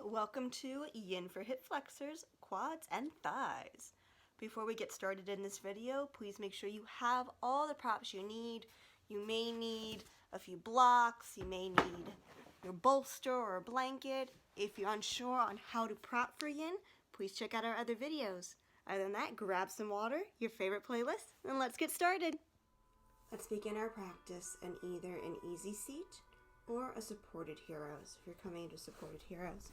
welcome to Yin for hip flexors, quads, and thighs. Before we get started in this video, please make sure you have all the props you need. You may need a few blocks, you may need your bolster or a blanket. If you're unsure on how to prop for Yin, please check out our other videos. Other than that, grab some water, your favorite playlist, and let's get started. Let's begin our practice in either an easy seat or a supported heroes, if you're coming into supported heroes.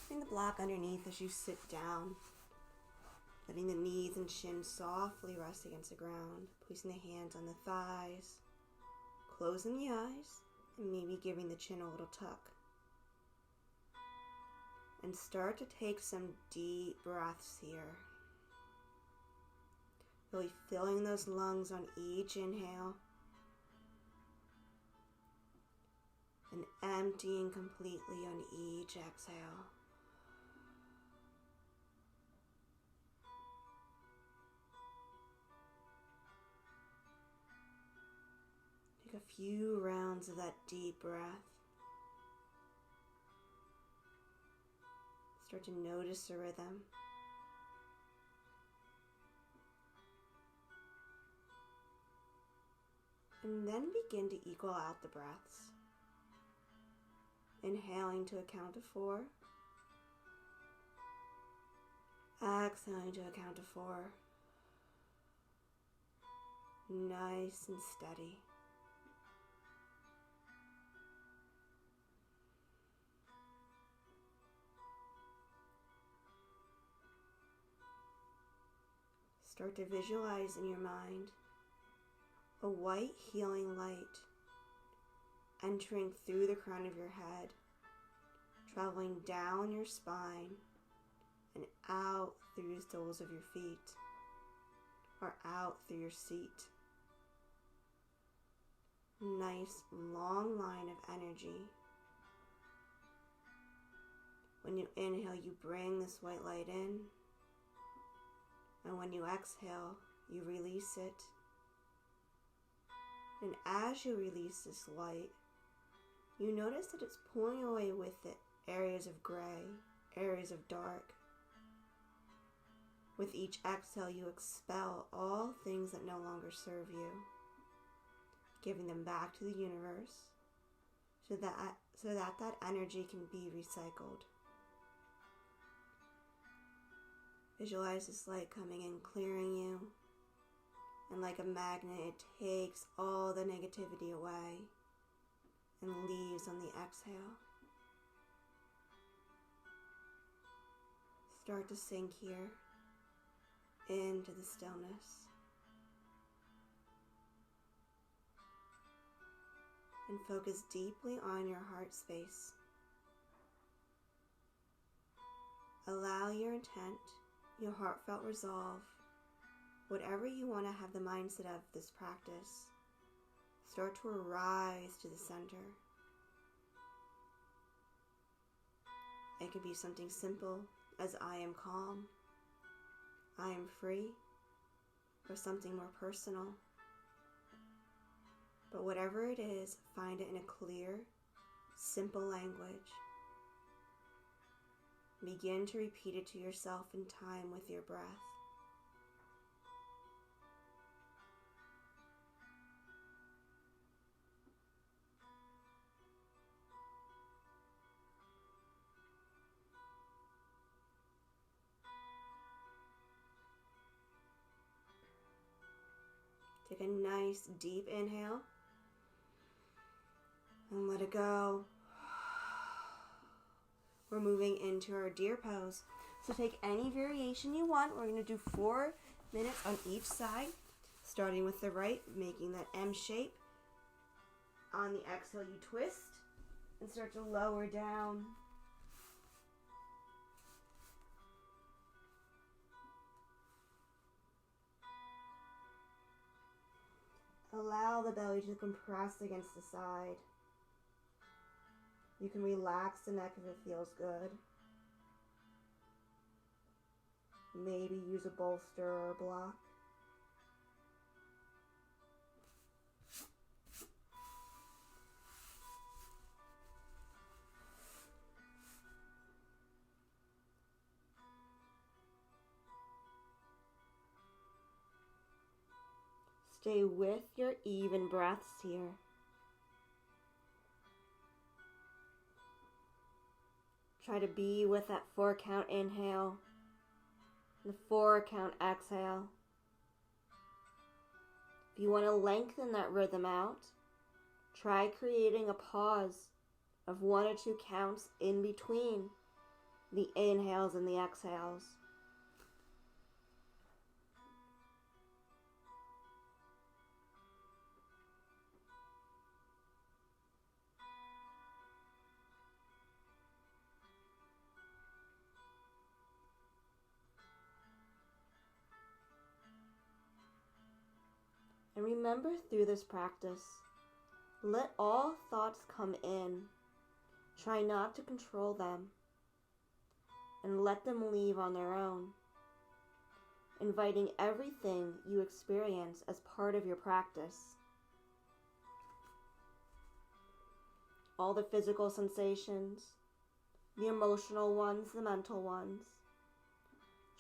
Bring the block underneath as you sit down, letting the knees and shins softly rest against the ground, placing the hands on the thighs, closing the eyes, and maybe giving the chin a little tuck. And start to take some deep breaths here. Really filling those lungs on each inhale, and emptying completely on each exhale. Take a few rounds of that deep breath. Start to notice the rhythm. And then begin to equal out the breaths. Inhaling to a count of 4. Exhaling to a count of 4. Nice and steady. Start to visualize in your mind a white healing light entering through the crown of your head, traveling down your spine and out through the soles of your feet, or out through your seat. Nice long line of energy. When you inhale, you bring this white light in, and when you exhale, you release it. And as you release this light, you notice that it's pulling away with it areas of gray, areas of dark. With each exhale, you expel all things that no longer serve you, giving them back to the universe so that energy can be recycled. Visualize this light coming in, clearing you, and like a magnet, it takes all the negativity away and leaves on the exhale. Start to sink here into the stillness. And focus deeply on your heart space. Allow your intent, your heartfelt resolve, whatever you want to have the mindset of this practice, start to arise to the center. It could be something simple as I am calm, I am free, or something more personal. But whatever it is, find it in a clear, simple language. Begin to repeat it to yourself in time with your breath. Take a nice deep inhale and let it go. We're moving into our deer pose. So take any variation you want. We're going to do 4 minutes on each side, starting with the right, making that M shape. On the exhale, you twist and start to lower down. Allow the belly to compress against the side. You can relax the neck if it feels good. Maybe use a bolster or a block. Stay with your even breaths here. Try to be with that 4-count inhale, the 4-count exhale. If you want to lengthen that rhythm out, try creating a pause of 1 or 2 counts in between the inhales and the exhales. And remember, through this practice, let all thoughts come in. Try not to control them, and let them leave on their own, inviting everything you experience as part of your practice. All the physical sensations, the emotional ones, the mental ones.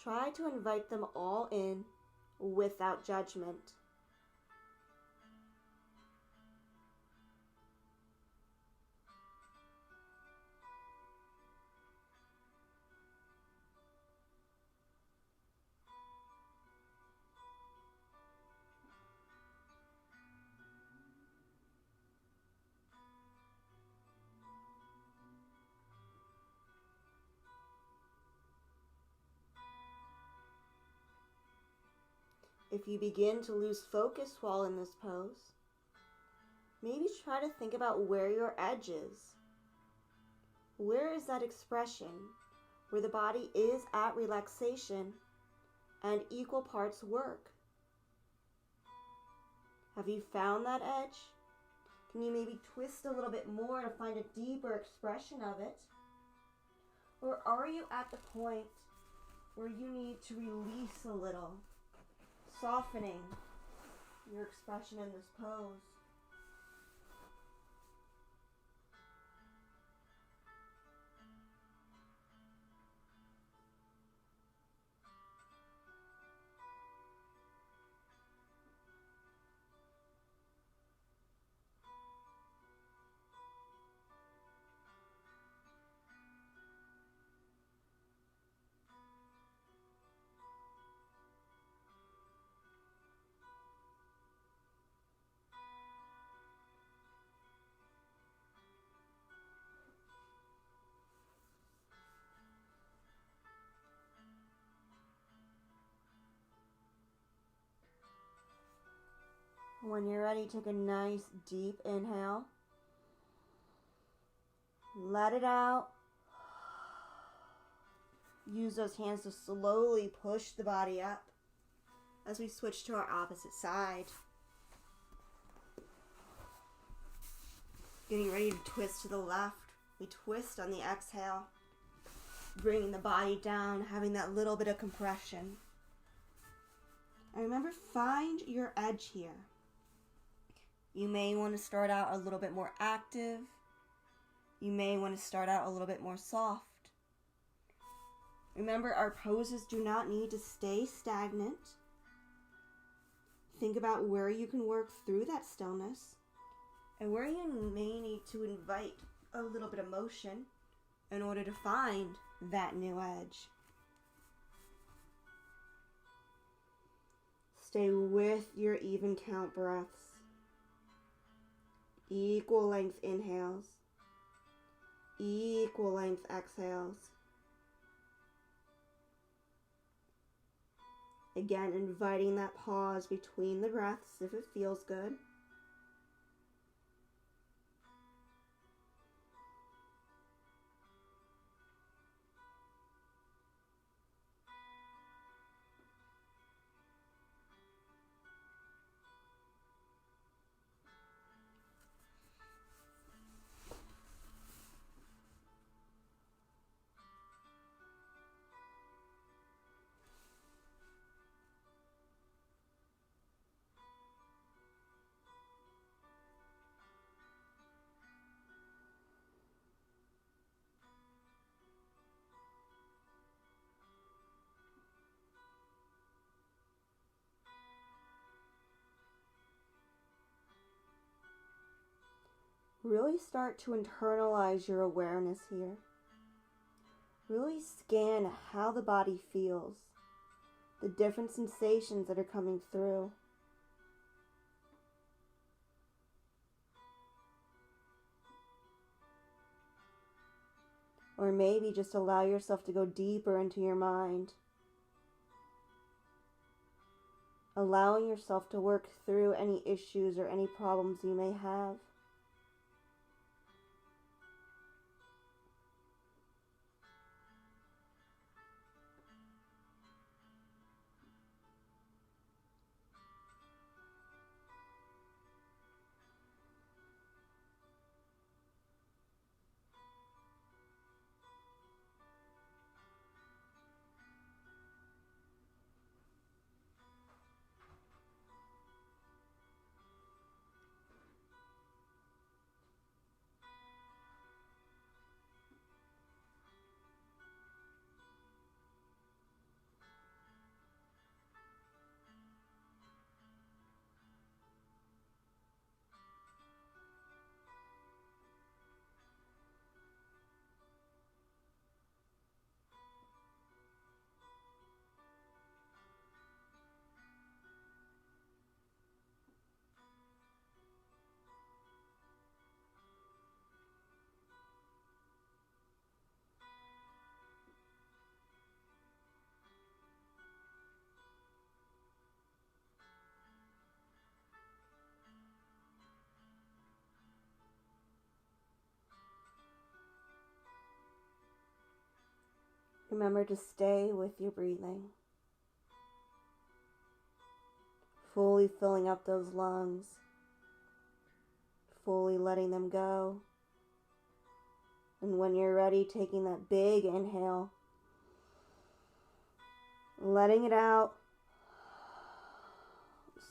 Try to invite them all in without judgment. If you begin to lose focus while in this pose, maybe try to think about where your edge is. Where is that expression where the body is at relaxation and equal parts work? Have you found that edge? Can you maybe twist a little bit more to find a deeper expression of it? Or are you at the point where you need to release a little, softening your expression in this pose? When you're ready, take a nice deep inhale. Let it out. Use those hands to slowly push the body up as we switch to our opposite side. Getting ready to twist to the left. We twist on the exhale, bringing the body down, having that little bit of compression. And remember, find your edge here. You may want to start out a little bit more active. You may want to start out a little bit more soft. Remember, our poses do not need to stay stagnant. Think about where you can work through that stillness and where you may need to invite a little bit of motion in order to find that new edge. Stay with your even count breaths. Equal length inhales. Equal length exhales. Again, inviting that pause between the breaths if it feels good. Really start to internalize your awareness here. Really scan how the body feels, the different sensations that are coming through. Or maybe just allow yourself to go deeper into your mind. Allowing yourself to work through any issues or any problems you may have. Remember to stay with your breathing. Fully filling up those lungs. Fully letting them go. And when you're ready, taking that big inhale. Letting it out.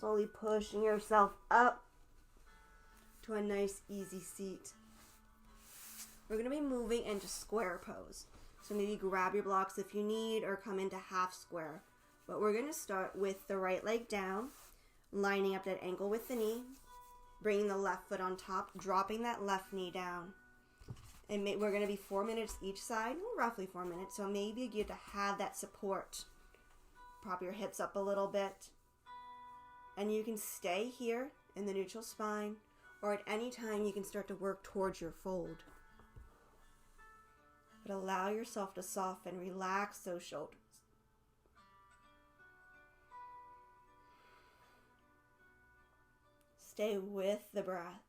Slowly pushing yourself up to a nice easy seat. We're going to be moving into square pose. So maybe grab your blocks if you need or come into half square. But we're going to start with the right leg down, lining up that ankle with the knee, bringing the left foot on top, dropping that left knee down. And we're going to be 4 minutes each side, roughly 4 minutes. So maybe you get to have that support. Prop your hips up a little bit. And you can stay here in the neutral spine, or at any time you can start to work towards your fold. But allow yourself to soften, relax those shoulders. Stay with the breath.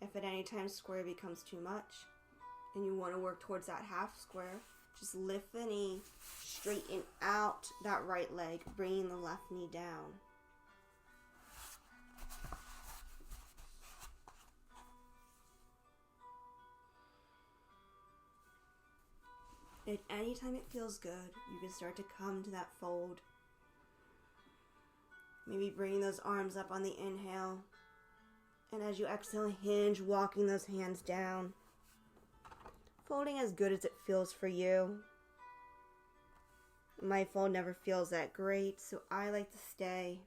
If at any time square becomes too much and you want to work towards that half square, just lift the knee, straighten out that right leg, bringing the left knee down. At any time it feels good, you can start to come to that fold. Maybe bringing those arms up on the inhale. And as you exhale, hinge, walking those hands down. Folding as good as it feels for you. My fold never feels that great, so I like to stay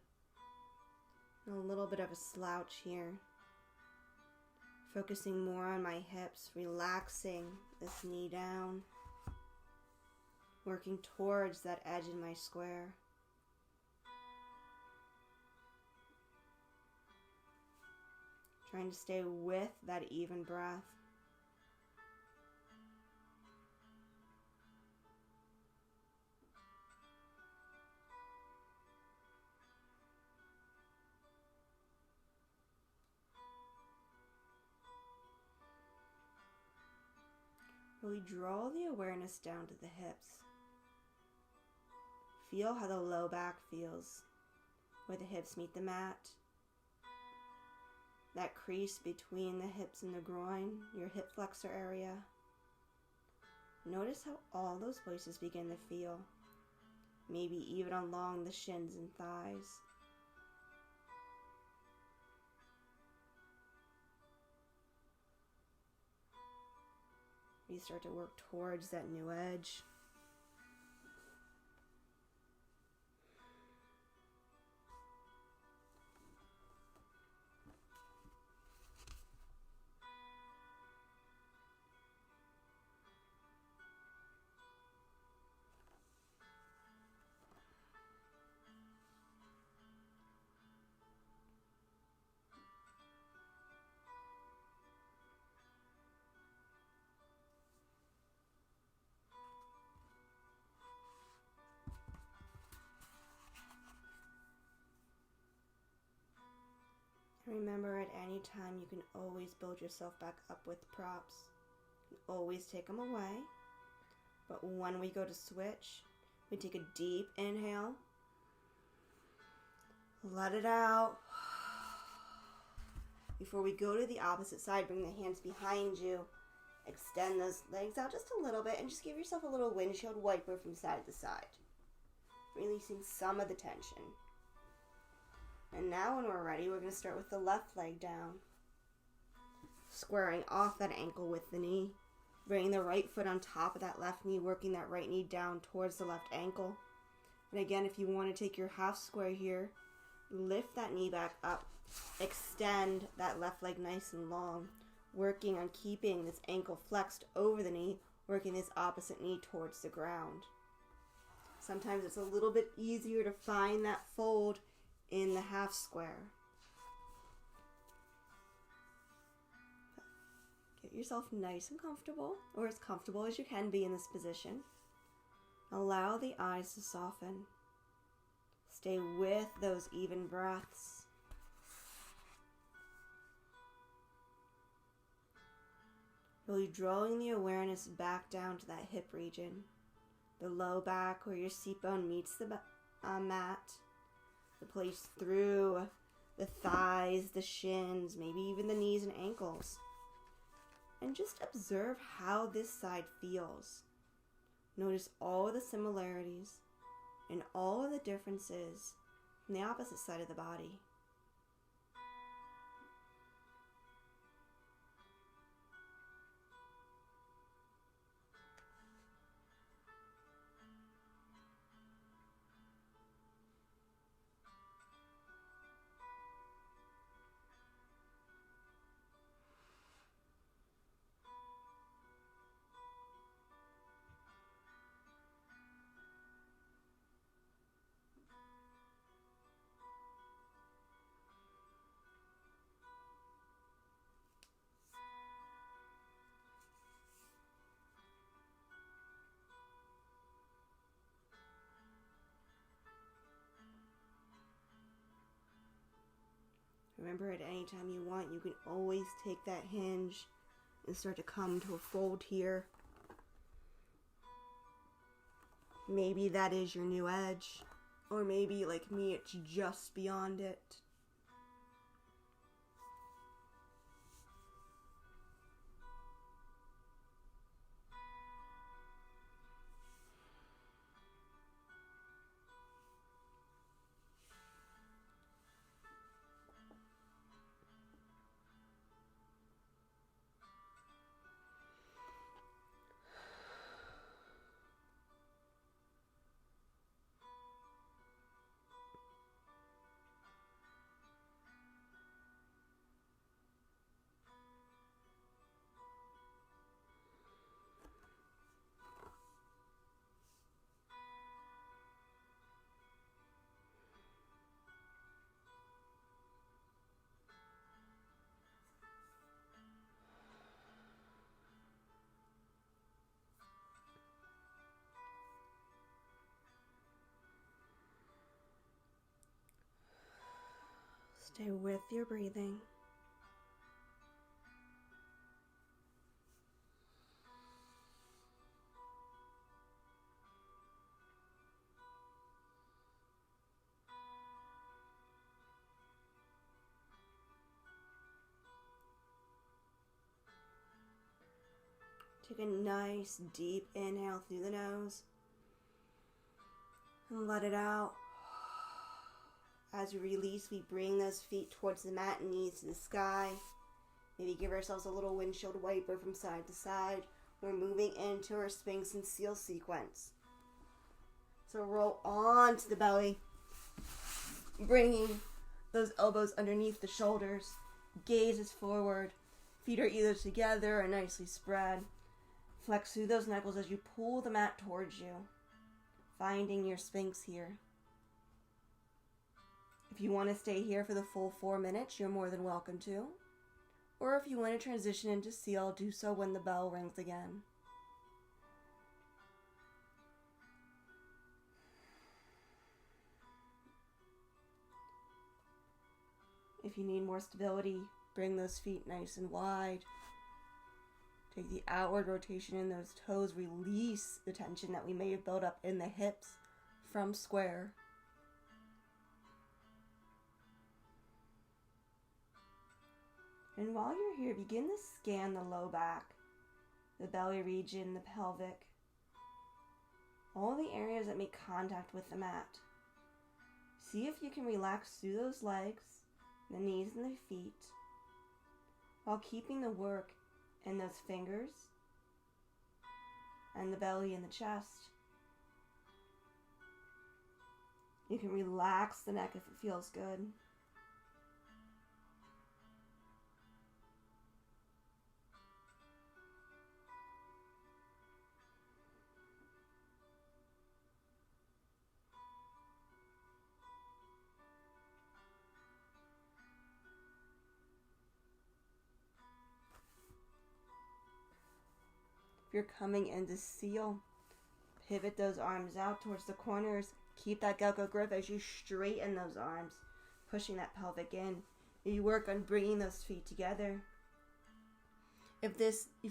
in a little bit of a slouch here. Focusing more on my hips, relaxing this knee down. Working towards that edge in my square. Trying to stay with that even breath. Really draw the awareness down to the hips. Feel how the low back feels, where the hips meet the mat. That crease between the hips and the groin, your hip flexor area. Notice how all those places begin to feel, maybe even along the shins and thighs. You start to work towards that new edge. Remember, at any time you can always build yourself back up with props. You can always take them away. But when we go to switch, we take a deep inhale. Let it out. Before we go to the opposite side, bring the hands behind you. Extend those legs out just a little bit and just give yourself a little windshield wiper from side to side. Releasing some of the tension. And now when we're ready, we're going to start with the left leg down. Squaring off that ankle with the knee. Bringing the right foot on top of that left knee, working that right knee down towards the left ankle. And again, if you want to take your half square here, lift that knee back up. Extend that left leg nice and long. Working on keeping this ankle flexed over the knee, working this opposite knee towards the ground. Sometimes it's a little bit easier to find that fold in the half square. Get yourself nice and comfortable, or as comfortable as you can be in this position. Allow the eyes to soften. Stay with those even breaths. Really drawing the awareness back down to that hip region, the low back where your seat bone meets the mat. The place through the thighs, the shins, maybe even the knees and ankles. And just observe how this side feels. Notice all of the similarities and all of the differences from the opposite side of the body. Remember, at any time you want, you can always take that hinge and start to come to a fold here. Maybe that is your new edge, or maybe, like me, it's just beyond it. Stay with your breathing. Take a nice deep inhale through the nose and let it out. As we release, we bring those feet towards the mat and knees to the sky. Maybe give ourselves a little windshield wiper from side to side. We're moving into our Sphinx and seal sequence. So roll onto the belly, bringing those elbows underneath the shoulders. Gaze is forward. Feet are either together or nicely spread. Flex through those knuckles as you pull the mat towards you, finding your Sphinx here. If you want to stay here for the full 4 minutes, you're more than welcome to. Or if you want to transition into seal, do so when the bell rings again. If you need more stability, bring those feet nice and wide. Take the outward rotation in those toes. Release the tension that we may have built up in the hips from square. And while you're here, begin to scan the low back, the belly region, the pelvic, all the areas that make contact with the mat. See if you can relax through those legs, the knees and the feet, while keeping the work in those fingers and the belly and the chest. You can relax the neck if it feels good. If you're coming into seal, pivot those arms out towards the corners. Keep that Gecko grip as you straighten those arms, pushing that pelvic in. You work on bringing those feet together. If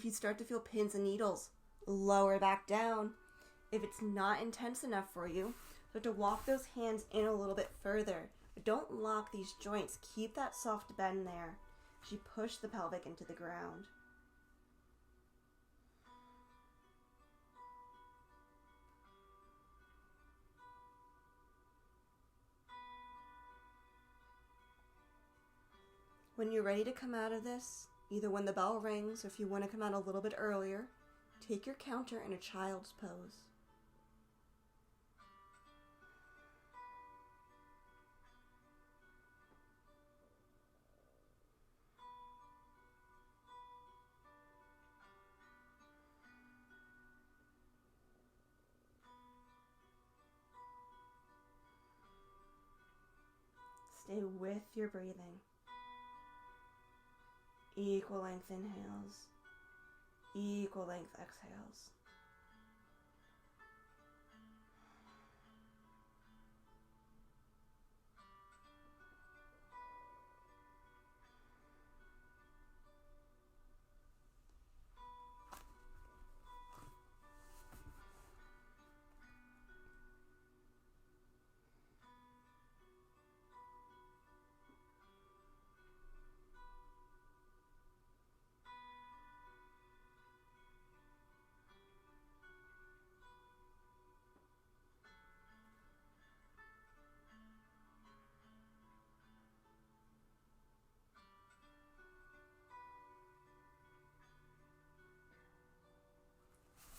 you start to feel pins and needles, lower back down. If it's not intense enough for you, start to walk those hands in a little bit further. But don't lock these joints. Keep that soft bend there as you push the pelvic into the ground. When you're ready to come out of this, either when the bell rings or if you want to come out a little bit earlier, take your counter in a child's pose. Stay with your breathing. Equal length inhales, equal length exhales.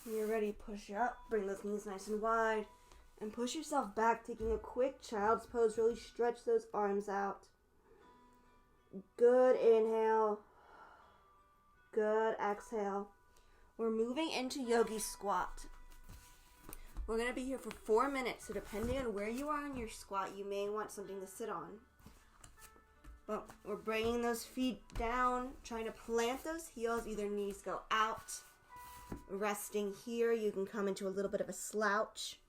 When you're ready, push up, bring those knees nice and wide, and push yourself back, taking a quick child's pose. Really stretch those arms out. Good inhale. Good exhale. We're moving into Yogi Squat. We're going to be here for 4 minutes, so depending on where you are in your squat, you may want something to sit on. But we're bringing those feet down, trying to plant those heels, either knees go out. Resting here, you can come into a little bit of a slouch.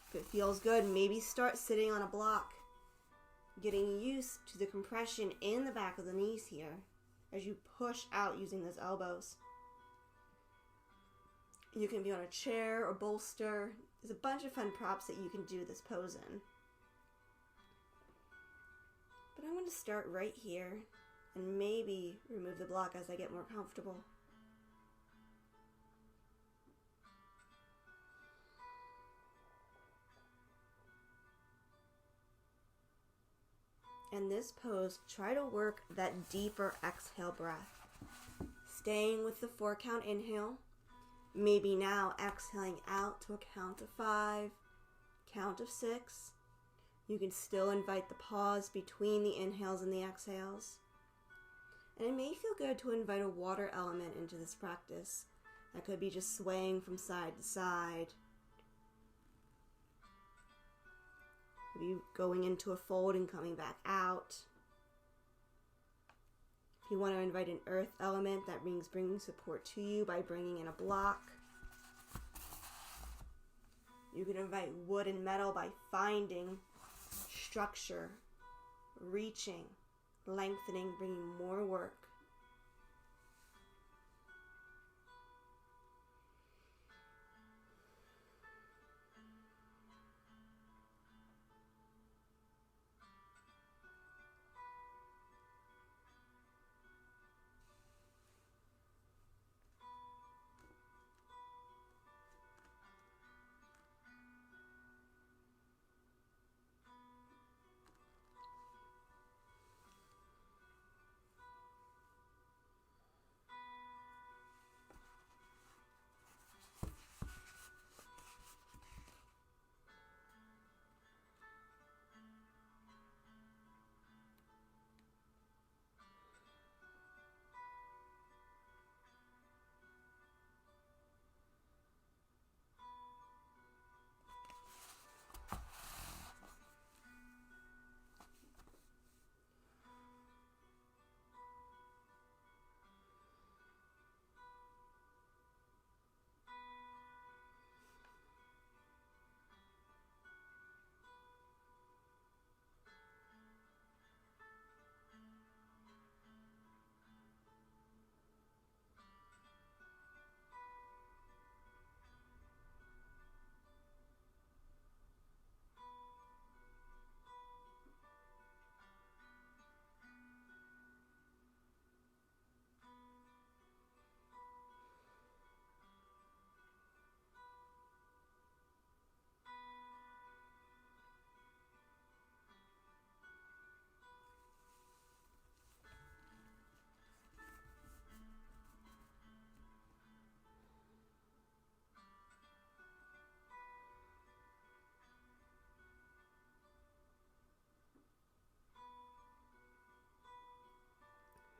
If it feels good, maybe start sitting on a block. Getting used to the compression in the back of the knees here as you push out using those elbows. You can be on a chair or bolster. There's a bunch of fun props that you can do this pose in. But I'm going to start right here and maybe remove the block as I get more comfortable. In this pose, try to work that deeper exhale breath. Staying with the 4 count inhale. Maybe now exhaling out to a count of 5, count of 6. You can still invite the pause between the inhales and the exhales. And it may feel good to invite a water element into this practice. That could be just swaying from side to side. Maybe going into a fold and coming back out. If you want to invite an earth element, that means bringing support to you by bringing in a block. You can invite wood and metal by finding structure, reaching, lengthening, bringing more work.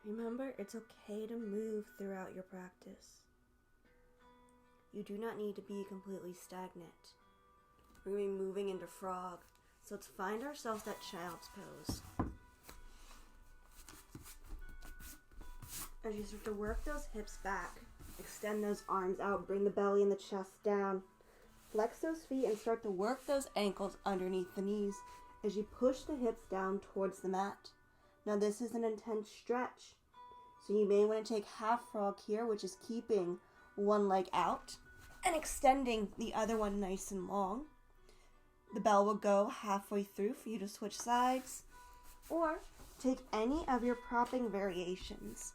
Remember, it's okay to move throughout your practice. You do not need to be completely stagnant. We're going to be moving into frog. So let's find ourselves that child's pose. As you start to work those hips back, extend those arms out, bring the belly and the chest down. Flex those feet and start to work those ankles underneath the knees as you push the hips down towards the mat. Now this is an intense stretch. So you may want to take half frog here, which is keeping one leg out and extending the other one nice and long. The bell will go halfway through for you to switch sides, or take any of your propping variations.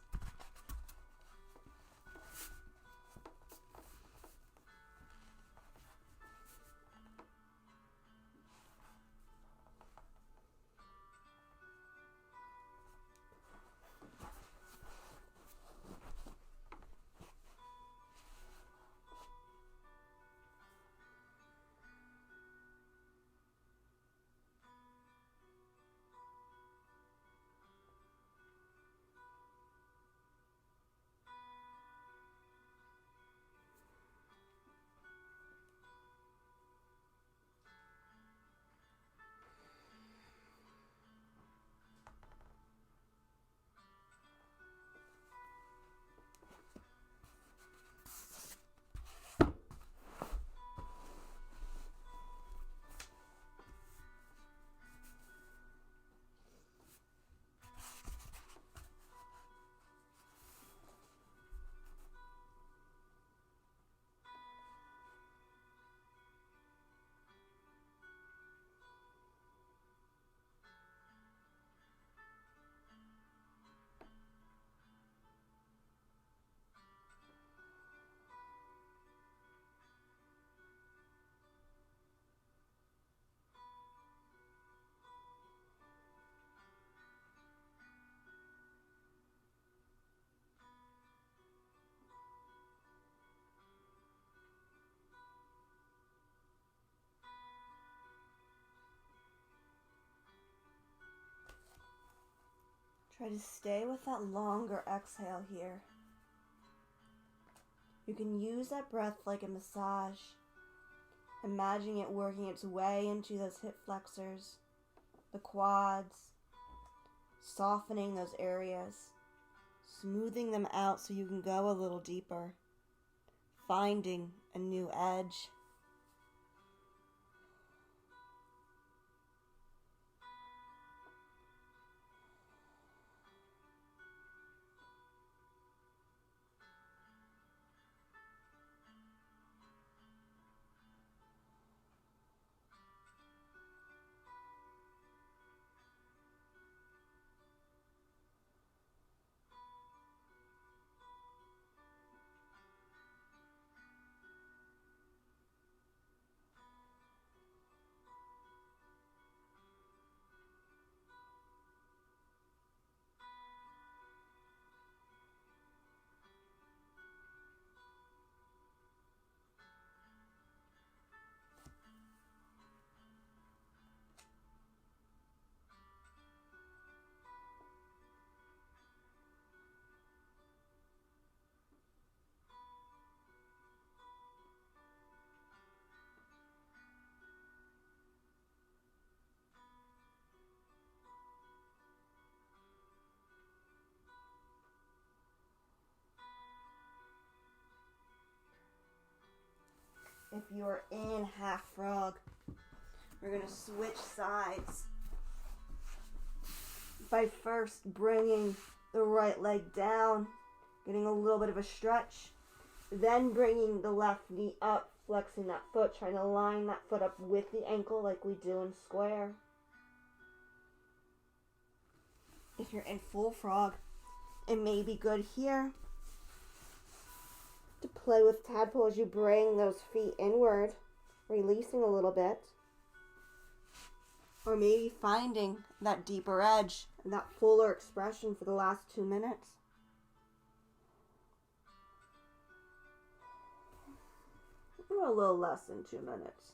Try to stay with that longer exhale here. You can use that breath like a massage. Imagine it working its way into those hip flexors, the quads, softening those areas, smoothing them out so you can go a little deeper, finding a new edge. If you're in half frog, we're going to switch sides by first bringing the right leg down, getting a little bit of a stretch, then bringing the left knee up, flexing that foot, trying to line that foot up with the ankle like we do in square. If you're in full frog, it may be good here to play with tadpole as you bring those feet inward, releasing a little bit. Or maybe finding that deeper edge and that fuller expression for the last 2 minutes. Or a little less than 2 minutes.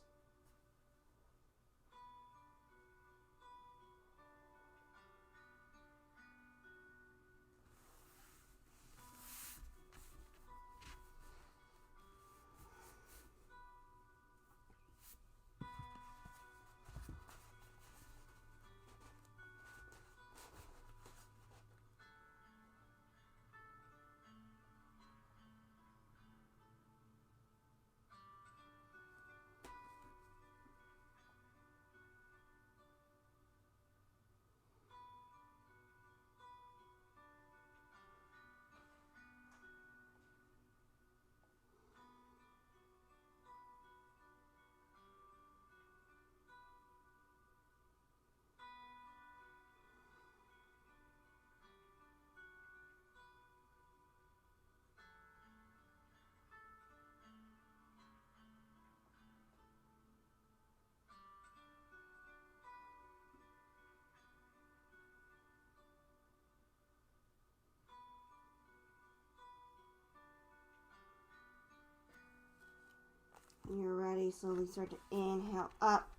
When you're ready, slowly start to inhale up.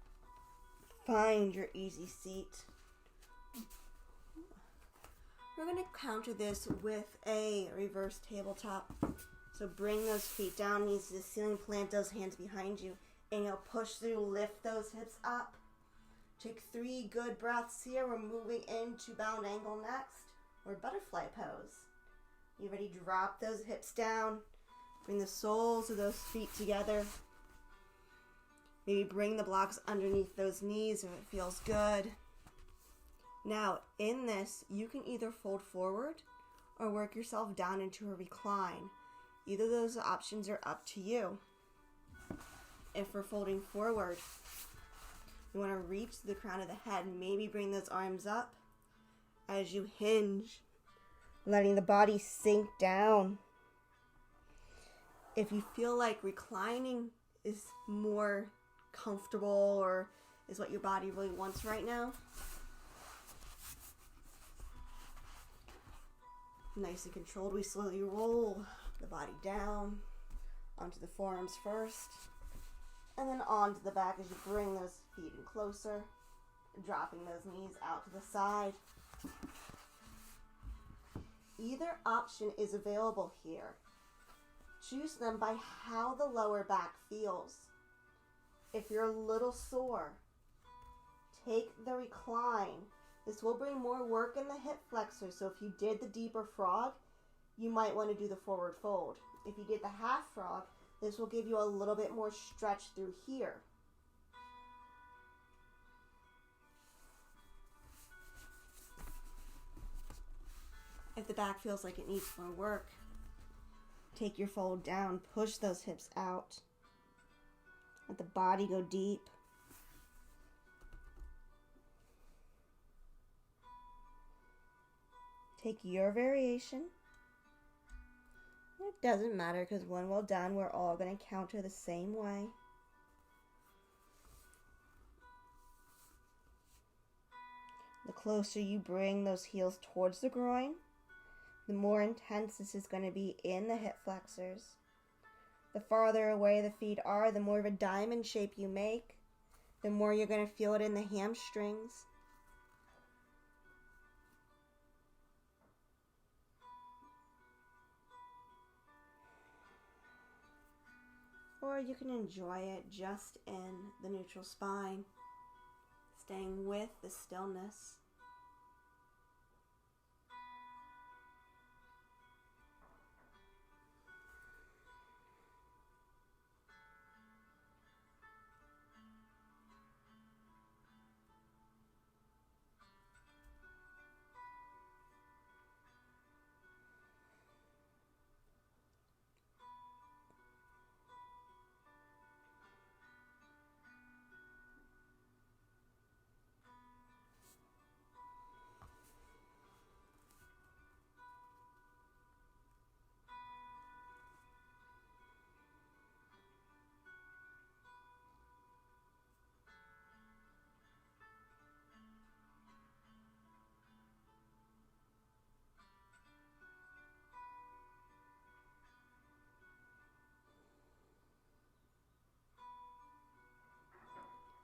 Find your easy seat. We're going to counter this with a reverse tabletop. So bring those feet down, knees to the ceiling, plant those hands behind you. Inhale, push through, lift those hips up. Take 3 good breaths here. We're moving into bound angle next, or butterfly pose. You ready? Drop those hips down. Bring the soles of those feet together. Maybe bring the blocks underneath those knees if it feels good. Now, in this, you can either fold forward or work yourself down into a recline. Either of those options are up to you. If we're folding forward, you want to reach the crown of the head and maybe bring those arms up as you hinge, letting the body sink down. If you feel like reclining is more comfortable or is what your body really wants right now, nice and controlled, we slowly roll the body down onto the forearms first, and then onto the back as you bring those feet in closer, dropping those knees out to the side. Either option is available here. Choose them by how the lower back feels. If you're a little sore, take the recline. This will bring more work in the hip flexors, so if you did the deeper frog, you might want to do the forward fold. If you did the half frog, this will give you a little bit more stretch through here. If the back feels like it needs more work, take your fold down, push those hips out. Let the body go deep. Take your variation. It doesn't matter because when we're done, we're all going to counter the same way. The closer you bring those heels towards the groin, the more intense this is going to be in the hip flexors. The farther away the feet are, the more of a diamond shape you make, the more you're going to feel it in the hamstrings. Or you can enjoy it just in the neutral spine, staying with the stillness.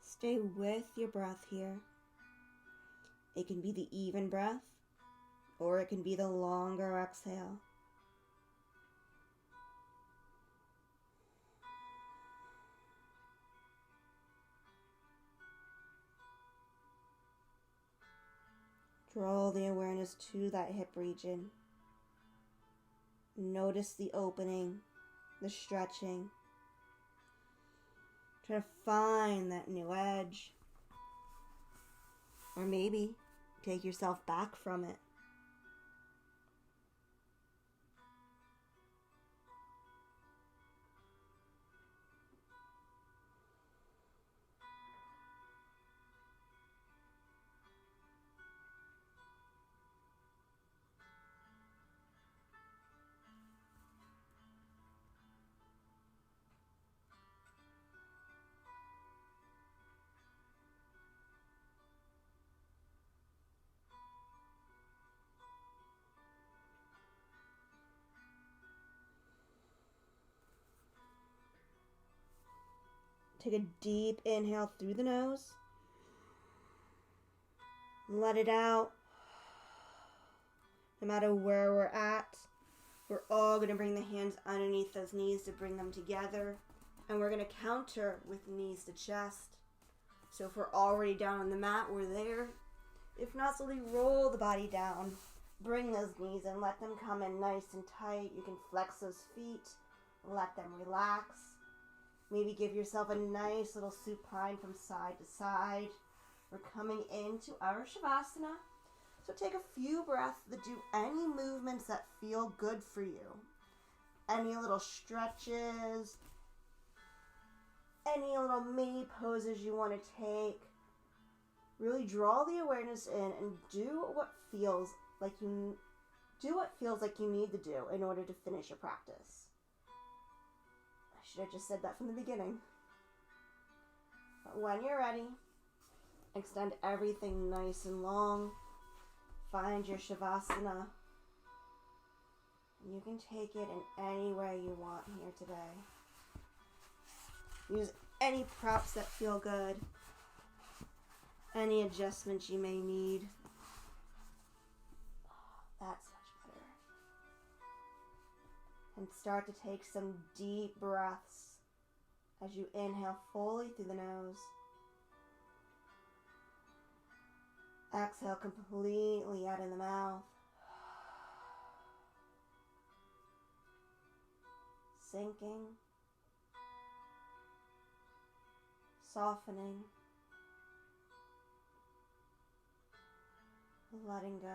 Stay with your breath here. It can be the even breath, or it can be the longer exhale. Draw the awareness to that hip region. Notice the opening, the stretching. Try to find that new edge. Or maybe take yourself back from it. Take a deep inhale through the nose. Let it out. No matter where we're at, we're all going to bring the hands underneath those knees to bring them together. And we're going to counter with knees to chest. So if we're already down on the mat, we're there. If not, slowly roll the body down. Bring those knees and let them come in nice and tight. You can flex those feet. Let them relax. Maybe give yourself a nice little supine from side to side. We're coming into our Shavasana. So take a few breaths to do any movements that feel good for you. Any little stretches. Any little mini poses you want to take. Really draw the awareness in and do what feels like you need to do in order to finish your practice. I should have just said that from the beginning. But when you're ready, extend everything nice and long. Find your Shavasana. You can take it in any way you want here today. Use any props that feel good. Any adjustments you may need. Oh, that's much better. And start to take some deep breaths as you inhale fully through the nose. Exhale completely out of the mouth. Sinking. Softening. Letting go.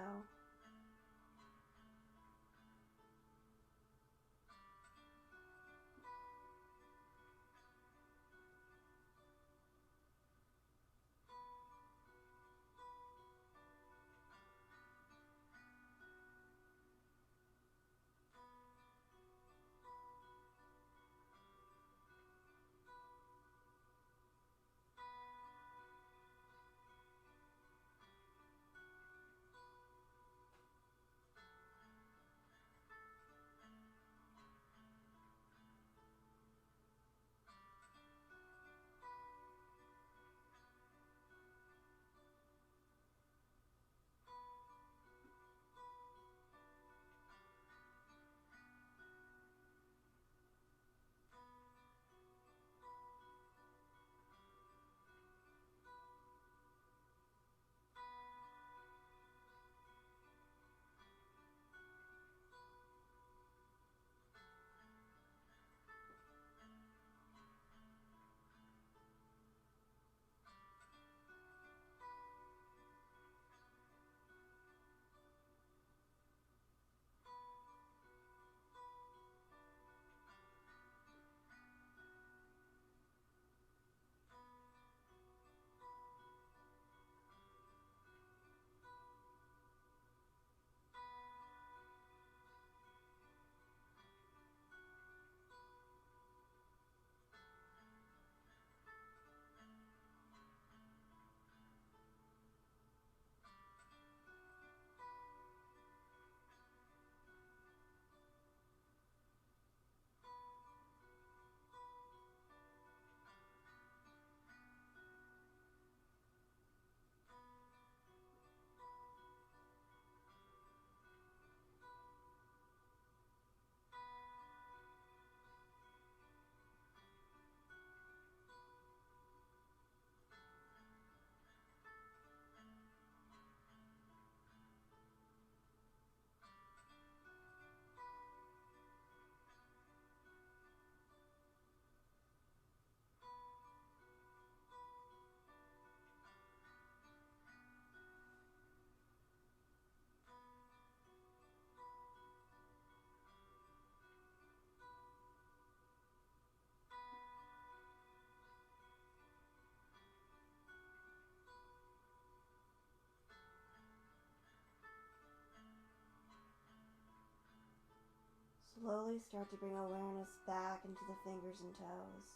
Slowly start to bring awareness back into the fingers and toes.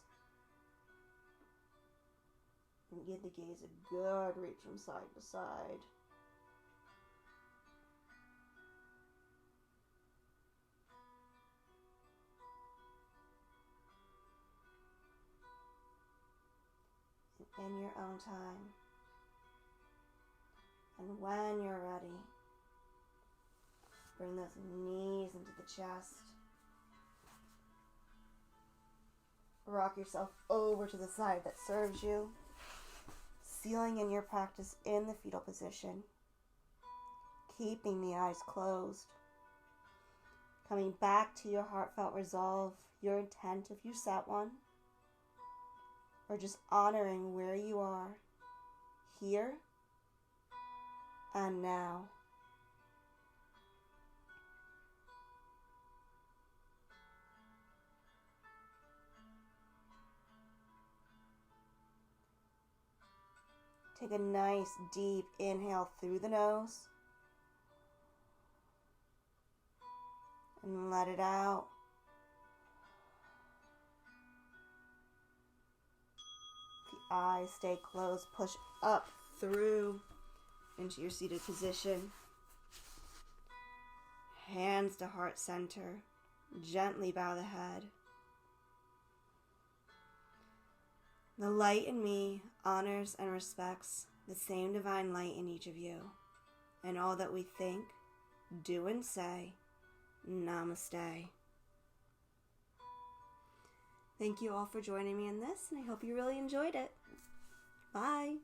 And give the gaze a good reach from side to side. And in your own time. And when you're ready, bring those knees into the chest. Rock yourself over to the side that serves you. Sealing in your practice in the fetal position. Keeping the eyes closed. Coming back to your heartfelt resolve, your intent if you set one. Or just honoring where you are. Here and now. Take a nice deep inhale through the nose. And let it out. The eyes stay closed. Push up through into your seated position. Hands to heart center. Gently bow the head. The light in me honors and respects the same divine light in each of you, and all that we think, do, and say. Namaste. Thank you all for joining me in this, and I hope you really enjoyed it. Bye!